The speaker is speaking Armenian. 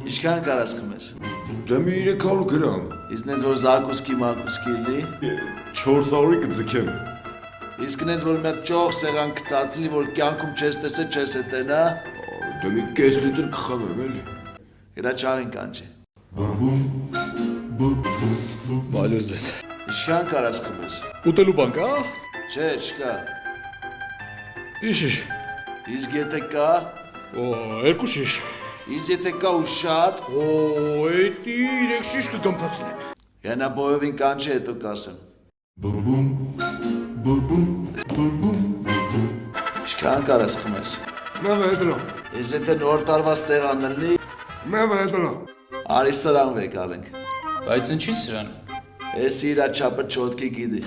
Ինչքան կարաս խմես։ Դե մի 300 գրամ։ Իսկ նենց որ զարկուսկի մակուսկի լի։ 400-ի կձգեմ։ Իսկ նենց որ մի հատ ճոխ սեղան կծածլի, որ կյանքում չես տեսել, չես հետեն, հա։ Դե մի կես լիտր կխմեմ, էլի։ Իրա չաղին կանչի։ Բալյուս դես։ Ինչքան կարաս խմես։ Ուտելու բան կա։ Չէ, չկա։ Իշ։ Իսկ եթե կա, Օ, 2 շիշ։ իսկ եթե կա ու շատ, Օ, էդի 3 շիշ կգամփացնի։ Յանա բոյովին կանչի, հետո կասեմ։ Ինչքան կարաս խմես։ Մե վեդրո։ Իսկ եթե նոր տարվա սեղանն լի, Մե վեդրո։ արի սրան վեկ ալենք։ Բայց ինչի սրան։ Էսի իրա չապը չոտքի գիդի։